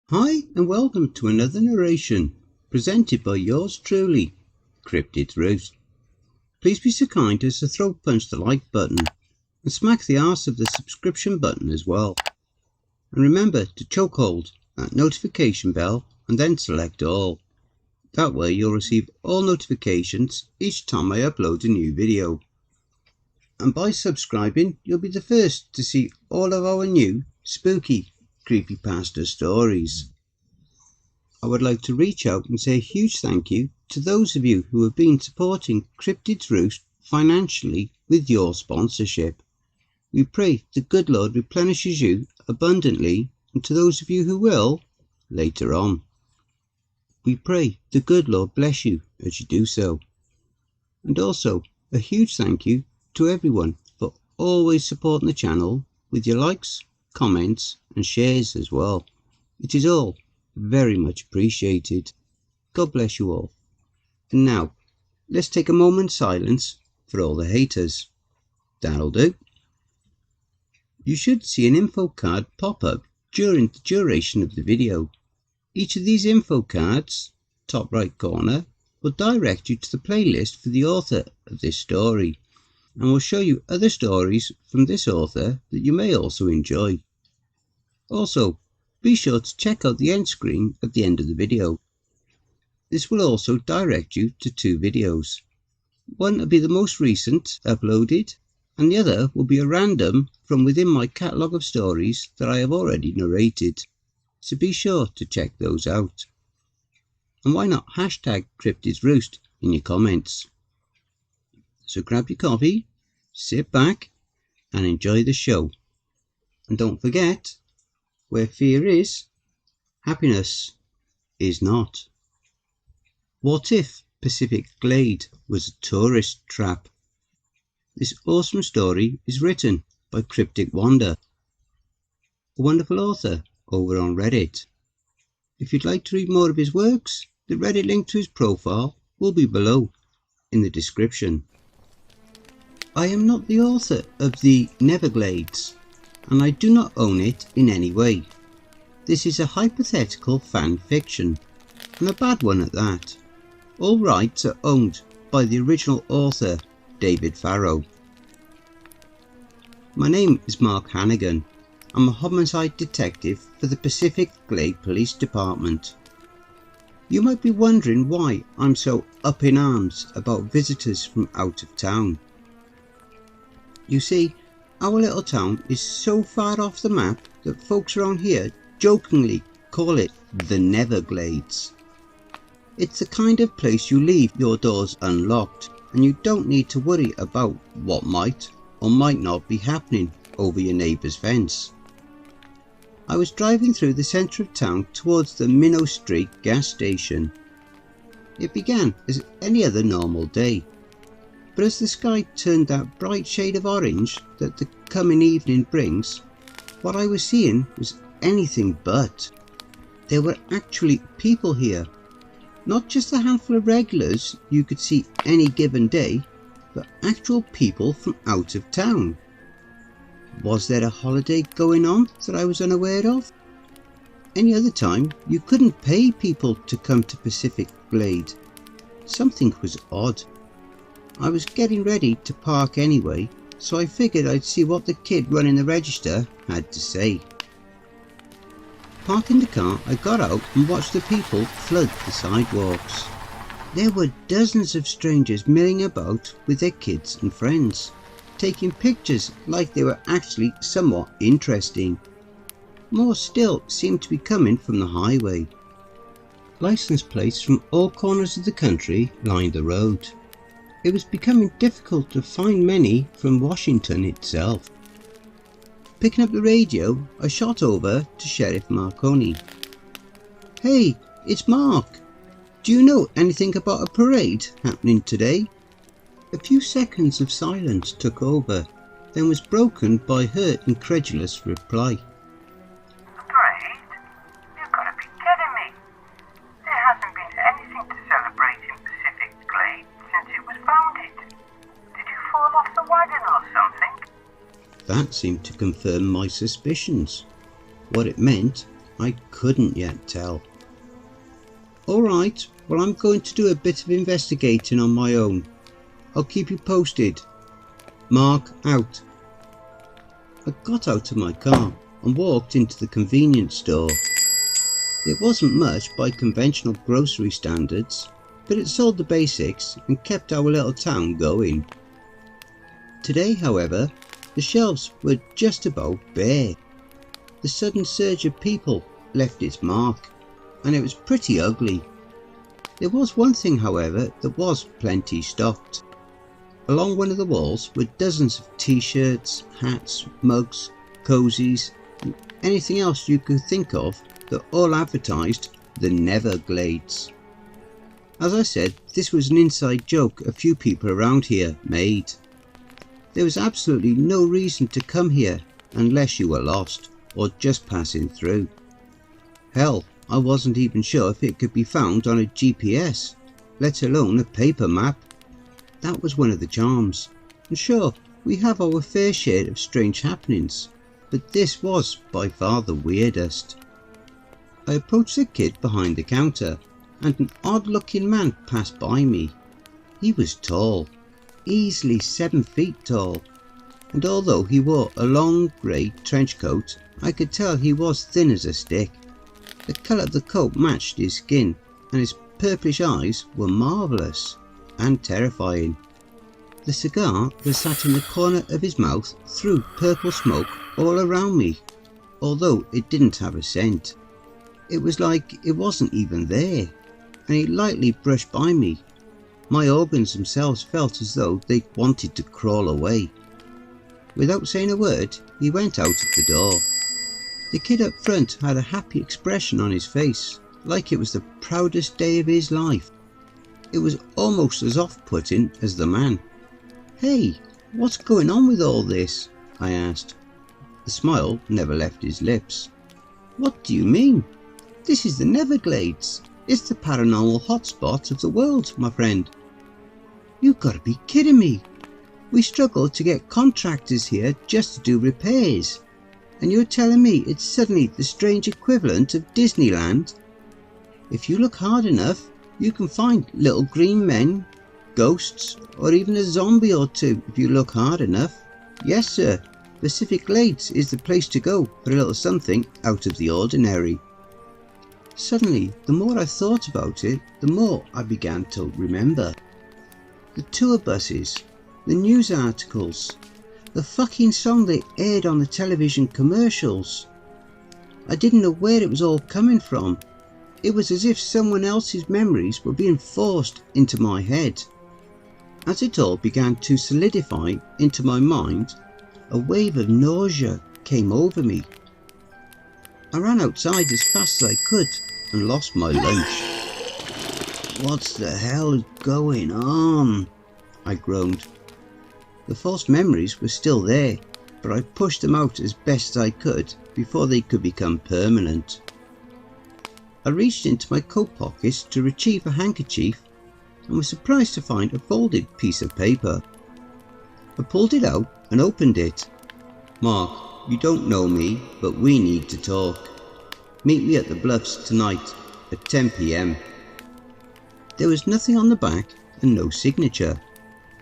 Hi and welcome to another narration presented by yours truly, Cryptid's Roost. Please be so kind as to throat punch the like button and smack the arse of the subscription button as well. And remember to chokehold that notification bell and then select all. That way you'll receive all notifications each time I upload a new video. And by subscribing you'll be the first to see all of our new spooky CreepyPasta stories. I would like to reach out and say a huge thank you to those of you who have been supporting Cryptid's Roost financially with your sponsorship. We pray the good Lord replenishes you abundantly, and to those of you who will, later on. We pray the good Lord bless you as you do so. And also a huge thank you to everyone for always supporting the channel with your likes, comments and shares as well. It is all very much appreciated. God bless you all. And now let's take a moment's silence for all the haters. That'll do. You should see an info card pop up during the duration of the video. Each of these info cards, top right corner, will direct you to the playlist for the author of this story, and will show you other stories from this author that you may also enjoy. Also, be sure to check out the end screen at the end of the video. This will also direct you to two videos. One will be the most recent uploaded, and the other will be a random from within my catalogue of stories that I have already narrated. So be sure to check those out. And why not hashtag CryptidsRoost in your comments. So grab your coffee, sit back and enjoy the show. And don't forget, where fear is, happiness is not. What if Pacific Glade was a tourist trap? This awesome story is written by crypticwander, a wonderful author over on Reddit. If you'd like to read more of his works, the Reddit link to his profile will be below in the description. I am not the author of the Neverglades, and I do not own it in any way. This is a hypothetical fan fiction, and a bad one at that. All rights are owned by the original author, David Farrow. My name is Mark Hannigan. I'm a homicide detective for the Pacific Glade Police Department. You might be wondering why I'm so up in arms about visitors from out of town. You see, our little town is so far off the map that folks around here jokingly call it the Neverglades. It's the kind of place you leave your doors unlocked and you don't need to worry about what might or might not be happening over your neighbour's fence. I was driving through the centre of town towards the Myuu Street gas station. It began as any other normal day, but as the sky turned that bright shade of orange that the coming evening brings, what I was seeing was anything but. There were actually people here, not just a handful of regulars you could see any given day, but actual people from out of town. Was there a holiday going on that I was unaware of? Any other time you couldn't pay people to come to Pacific Glade. Something was odd. I was getting ready to park anyway, so I figured I'd see what the kid running the register had to say. Parking the car, I got out and watched the people flood the sidewalks. There were dozens of strangers milling about with their kids and friends, taking pictures like they were actually somewhat interesting. More still seemed to be coming from the highway. License plates from all corners of the country lined the road. It was becoming difficult to find many from Washington itself. Picking up the radio, I shot over to Sheriff Marconi. "Hey, it's Mark. Do you know anything about a parade happening today?" A few seconds of silence took over, then was broken by her incredulous reply. "A parade? You've got to be kidding me. There hasn't been anything to celebrate in Pacific Glade since it was founded. Did you fall off the wagon or something?" That seemed to confirm my suspicions. What it meant I couldn't yet tell. Alright, well I'm going to do a bit of investigating on my own. I'll keep you posted. Mark out. I got out of my car and walked into the convenience store. It wasn't much by conventional grocery standards, but it sold the basics and kept our little town going. Today, however, the shelves were just about bare. The sudden surge of people left its mark, and it was pretty ugly. There was one thing, however, that was plenty stocked. Along one of the walls were dozens of t-shirts, hats, mugs, cozies, and anything else you could think of that all advertised the Neverglades. As I said, this was an inside joke a few people around here made. There was absolutely no reason to come here unless you were lost or just passing through. Hell, I wasn't even sure if it could be found on a GPS, let alone a paper map. That was one of the charms. And sure, we have our fair share of strange happenings, but this was by far the weirdest. I approached the kid behind the counter, and an odd-looking man passed by me. He was tall, easily 7 feet tall, and although he wore a long grey trench coat, I could tell he was thin as a stick. The colour of the coat matched his skin, and his purplish eyes were marvellous and terrifying. The cigar that sat in the corner of his mouth threw purple smoke all around me, although it didn't have a scent. It was like it wasn't even there, and he lightly brushed by me. My organs themselves felt as though they wanted to crawl away. Without saying a word, he went out of the door. The kid up front had a happy expression on his face, like it was the proudest day of his life. It was almost as off-putting as the man. "Hey, what's going on with all this?" I asked. The smile never left his lips. "What do you mean? This is the Neverglades. It's the paranormal hotspot of the world, my friend." "You've got to be kidding me. We struggled to get contractors here just to do repairs, and you're telling me it's suddenly the strange equivalent of Disneyland? If you look hard enough, you can find little green men, ghosts, or even a zombie or two if you look hard enough. Yes sir, Pacific Glades is the place to go for a little something out of the ordinary." Suddenly, the more I thought about it, the more I began to remember. The tour buses, the news articles, the fucking song they aired on the television commercials. I didn't know where it was all coming from. It was as if someone else's memories were being forced into my head. As it all began to solidify into my mind, a wave of nausea came over me. I ran outside as fast as I could and lost my lunch. "What's the hell going on?" I groaned. The false memories were still there, but I pushed them out as best I could before they could become permanent. I reached into my coat pockets to retrieve a handkerchief and was surprised to find a folded piece of paper. I pulled it out and opened it. "Mark, you don't know me, but we need to talk. Meet me at the Bluffs tonight at 10 p.m. There was nothing on the back and no signature.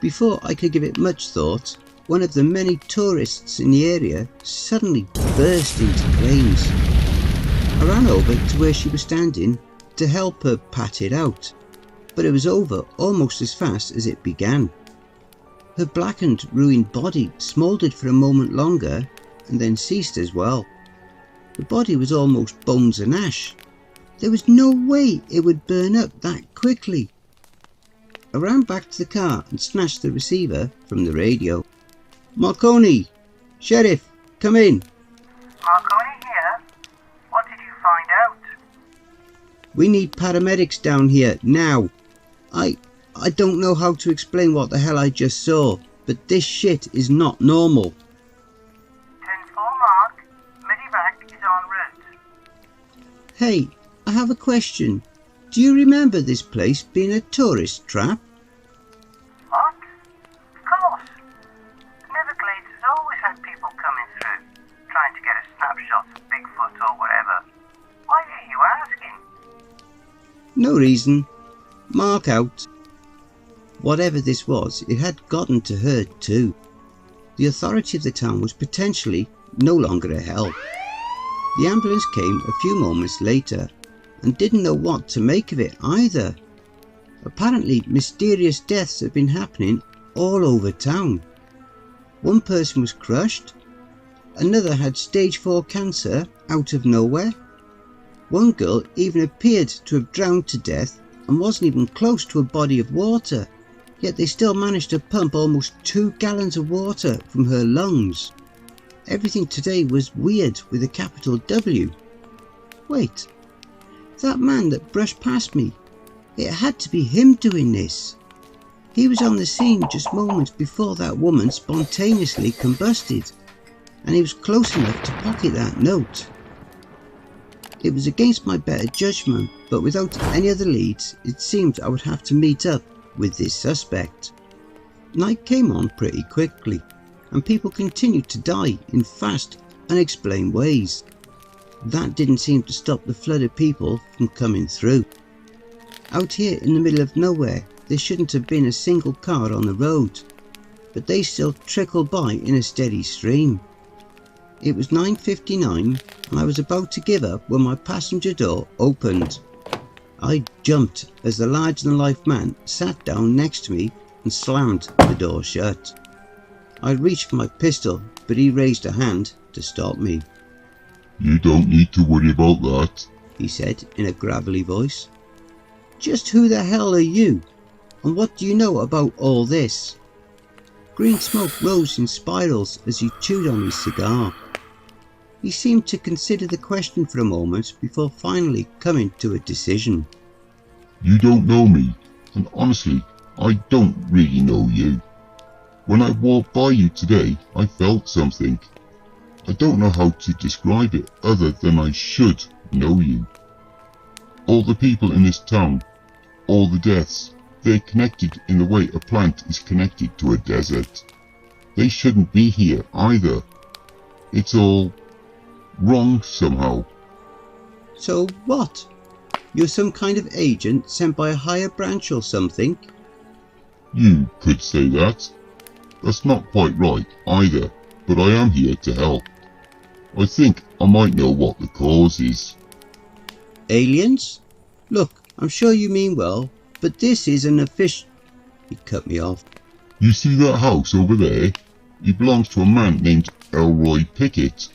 Before I could give it much thought, one of the many tourists in the area suddenly burst into flames. I ran over to where she was standing to help her pat it out, but it was over almost as fast as it began. Her blackened, ruined body smouldered for a moment longer and then ceased as well. The body was almost bones and ash. There was no way it would burn up that quickly. I ran back to the car and snatched the receiver from the radio. "Marconi! Sheriff, come in!" Marconi here. What did you find out? "We need paramedics down here, now. I don't know how to explain what the hell I just saw, but this shit is not normal." 10-4 Mark. Medivac is en route. "Hey, I have a question. Do you remember this place being a tourist trap?" What? Of course. Neverglades has always had people coming through, trying to get a snapshot of Bigfoot or whatever. No reason. Mark out. Whatever this was, it had gotten to her too. The authority of the town was potentially no longer a hell. The ambulance came a few moments later and didn't know what to make of it either. Apparently mysterious deaths had been happening all over town. One person was crushed, another had stage 4 cancer out of nowhere. One girl even appeared to have drowned to death and wasn't even close to a body of water, yet they still managed to pump almost 2 gallons of water from her lungs. Everything today was weird with a capital W. Wait, that man that brushed past me, it had to be him doing this. He was on the scene just moments before that woman spontaneously combusted, and he was close enough to pocket that note. It was against my better judgment, but without any other leads, it seemed I would have to meet up with this suspect. Night came on pretty quickly, and people continued to die in fast, unexplained ways. That didn't seem to stop the flood of people from coming through. Out here in the middle of nowhere, there shouldn't have been a single car on the road, but they still trickled by in a steady stream. It was 9:59 and I was about to give up when my passenger door opened. I jumped as the larger-than-life man sat down next to me and slammed the door shut. I reached for my pistol, but he raised a hand to stop me. "You don't need to worry about that," he said in a gravelly voice. "Just who the hell are you? And what do you know about all this?" Green smoke rose in spirals as he chewed on his cigar. He seemed to consider the question for a moment before finally coming to a decision. "You don't know me, and honestly, I don't really know you. When I walked by you today, I felt something. I don't know how to describe it other than I should know you. All the people in this town, all the deaths, they're connected in the way a plant is connected to a desert. They shouldn't be here either. It's all wrong somehow." So what? You're some kind of agent sent by a higher branch or something? "You could say that. That's not quite right either, but I am here to help. I think I might know what the cause is." Aliens? Look, I'm sure you mean well, but this is an official... He cut me off. "You see that house over there? It belongs to a man named Elroy Pickett."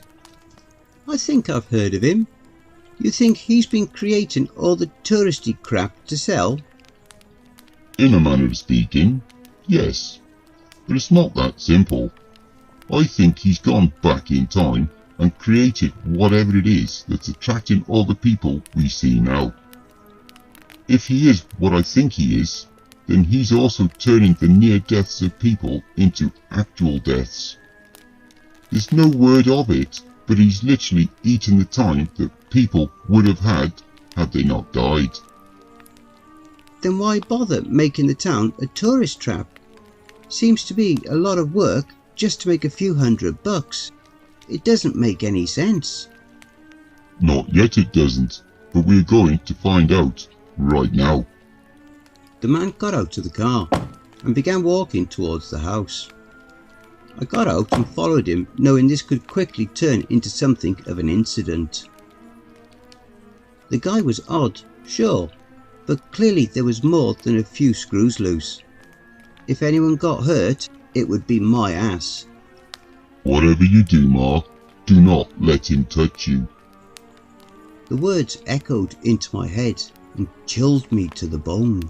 I think I've heard of him. You think he's been creating all the touristy crap to sell? "In a manner of speaking, yes. But it's not that simple. I think he's gone back in time and created whatever it is that's attracting all the people we see now. If he is what I think he is, then he's also turning the near deaths of people into actual deaths. There's no word of it, but he's literally eaten the time that people would have had they not died." Then why bother making the town a tourist trap? Seems to be a lot of work just to make a few $100. It doesn't make any sense. "Not yet it doesn't, but we're going to find out right now." The man got out of the car and began walking towards the house. I got out and followed him, knowing this could quickly turn into something of an incident. The guy was odd, sure, but clearly there was more than a few screws loose. If anyone got hurt, it would be my ass. "Whatever you do, Mark, do not let him touch you." The words echoed into my head and chilled me to the bone.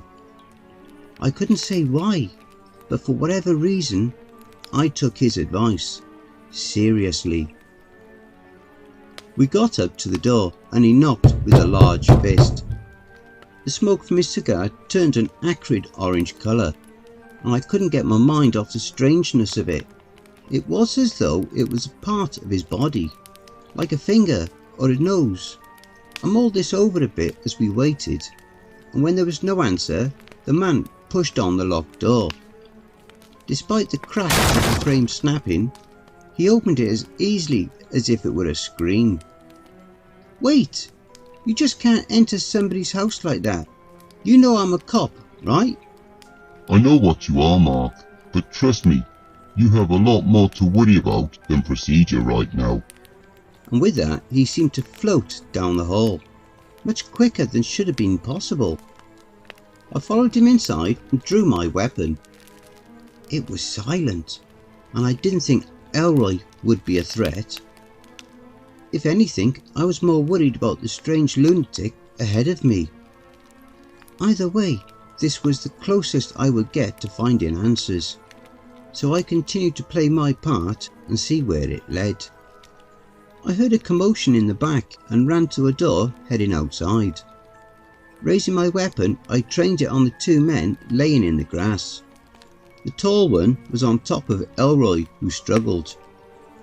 I couldn't say why, but for whatever reason, I took his advice seriously. We got up to the door and he knocked with a large fist. The smoke from his cigar turned an acrid orange colour, and I couldn't get my mind off the strangeness of it. It was as though it was a part of his body, like a finger or a nose. I mulled this over a bit as we waited, and when there was no answer, the man pushed on the locked door. Despite the crack of the frame snapping, he opened it as easily as if it were a screen. "Wait! You just can't enter somebody's house like that. You know I'm a cop, right? I know what you are, Mark, but trust me, you have a lot more to worry about than procedure right now. And with that, he seemed to float down the hall, much quicker than should have been possible. I followed him inside and drew my weapon. It was silent, and I didn't think Elroy would be a threat. If anything, I was more worried about the strange lunatic ahead of me. Either way, this was the closest I would get to finding answers, so I continued to play my part and see where it led. I heard a commotion in the back and ran to a door heading outside. Raising my weapon, I trained it on the two men laying in the grass. The tall one was on top of Elroy, who struggled,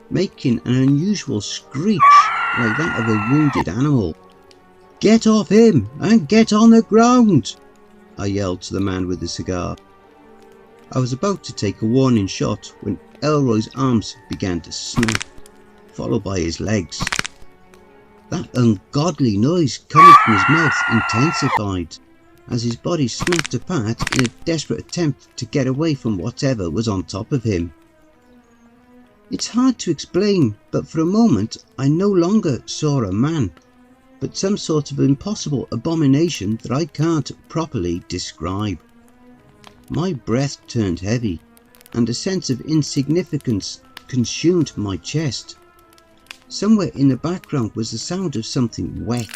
making an unusual screech like that of a wounded animal. "Get off him and get on the ground!" I yelled to the man with the cigar. I was about to take a warning shot when Elroy's arms began to snap, followed by his legs. That ungodly noise coming from his mouth intensified as his body snapped apart in a desperate attempt to get away from whatever was on top of him. It's hard to explain, but for a moment I no longer saw a man, but some sort of impossible abomination that I can't properly describe. My breath turned heavy, and a sense of insignificance consumed my chest. Somewhere in the background was the sound of something wet.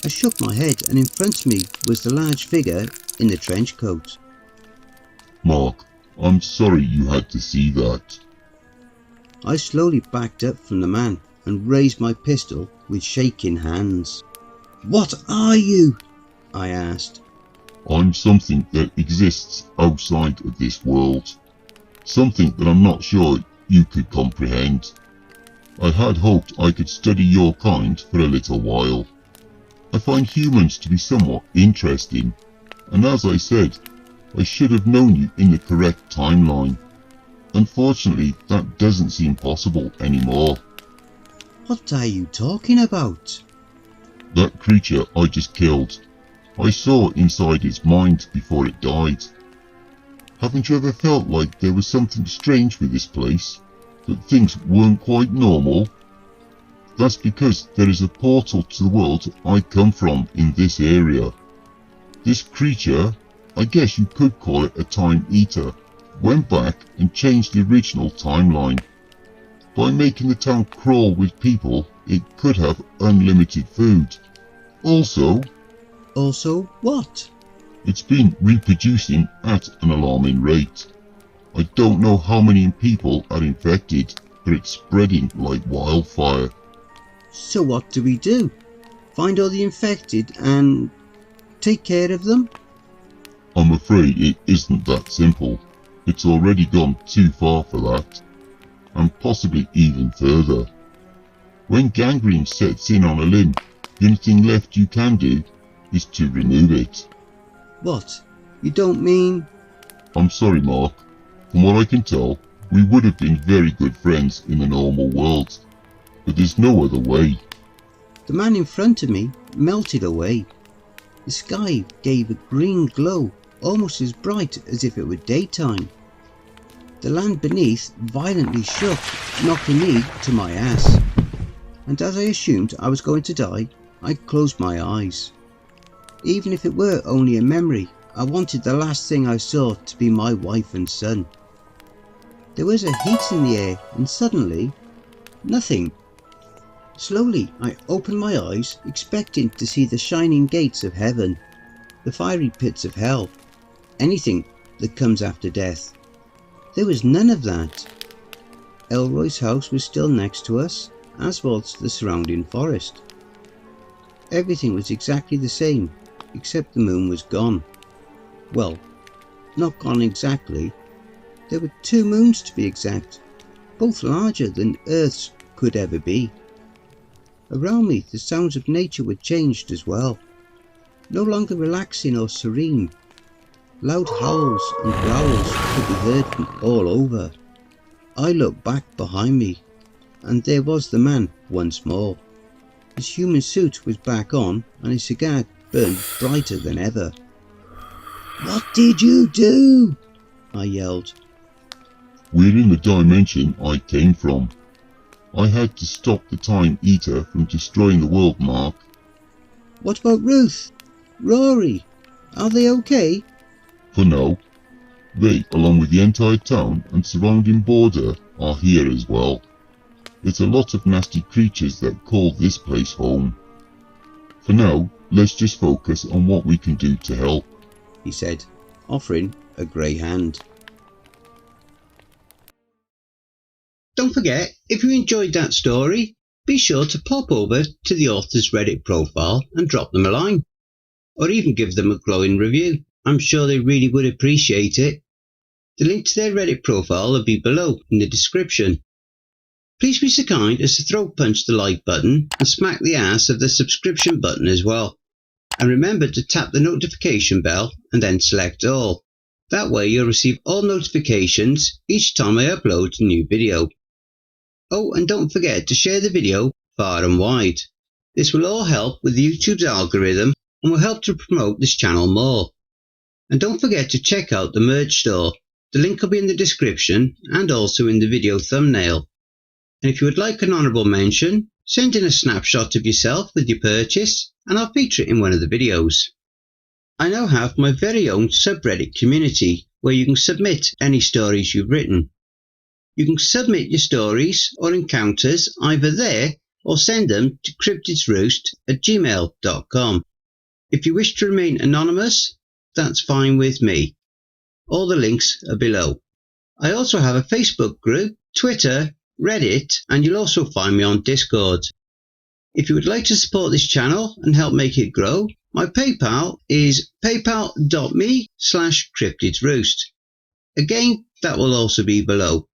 I shook my head, and in front of me was the large figure in the trench coat. Mark, I'm sorry you had to see that. I slowly backed up from the man and raised my pistol with shaking hands. "What are you?" I asked. I'm something that exists outside of this world. Something that I'm not sure you could comprehend. I had hoped I could study your kind for a little while. I find humans to be somewhat interesting, and as I said, I should have known you in the correct timeline. Unfortunately, that doesn't seem possible anymore. What are you talking about? That creature I just killed, I saw inside its mind before it died. Haven't you ever felt like there was something strange with this place? That things weren't quite normal? That's because there is a portal to the world I come from in this area. This creature, I guess you could call it a time eater, went back and changed the original timeline. By making the town crawl with people, it could have unlimited food. Also what? It's been reproducing at an alarming rate. I don't know how many people are infected, but it's spreading like wildfire. So what do we do? Find all the infected and take care of them? I'm afraid it isn't that simple. It's already gone too far for that, and possibly even further. When gangrene sets in on a limb, the only thing left you can do is to remove it. What? You don't mean... I'm sorry, Mark. From what I can tell, we would have been very good friends in the normal world, but there's no other way. The man in front of me melted away. The sky gave a green glow, almost as bright as if it were daytime. The land beneath violently shook, knocking me to my ass. And as I assumed I was going to die, I closed my eyes. Even if it were only a memory, I wanted the last thing I saw to be my wife and son. There was a heat in the air, and suddenly, nothing. Slowly I opened my eyes, expecting to see the shining gates of heaven, the fiery pits of hell, anything that comes after death. There was none of that. Elroy's house was still next to us, as was the surrounding forest. Everything was exactly the same, except the moon was gone. Well, not gone exactly. There were 2 moons to be exact, both larger than Earth's could ever be. Around me the sounds of nature were changed as well, no longer relaxing or serene. Loud howls and growls could be heard from all over. I looked back behind me, and there was the man once more. His human suit was back on, and his cigar burned brighter than ever. "What did you do?" I yelled. We're in the dimension I came from. I had to stop the Time Eater from destroying the world, Mark. "What about Ruth? Rory? Are they okay?" For now, they, along with the entire town and surrounding border, are here as well. There's a lot of nasty creatures that call this place home. For now, let's just focus on what we can do to help," he said, offering a grey hand. Don't forget, if you enjoyed that story, be sure to pop over to the author's Reddit profile and drop them a line, or even give them a glowing review. I'm sure they really would appreciate it. The link to their Reddit profile will be below in the description. Please be so kind as to throat punch the like button and smack the ass of the subscription button as well. And remember to tap the notification bell and then select all. That way you'll receive all notifications each time I upload a new video. Oh, and don't forget to share the video far and wide. This will all help with YouTube's algorithm and will help to promote this channel more. And don't forget to check out the merch store. The link will be in the description and also in the video thumbnail. And if you would like an honourable mention, send in a snapshot of yourself with your purchase and I'll feature it in one of the videos. I now have my very own subreddit community where you can submit any stories you've written. You can submit your stories or encounters either there or send them to cryptidsroost@gmail.com. If you wish to remain anonymous, that's fine with me. All the links are below. I also have a Facebook group, Twitter, Reddit, and you'll also find me on Discord. If you would like to support this channel and help make it grow, my PayPal is paypal.me/cryptidsroost. Again, that will also be below.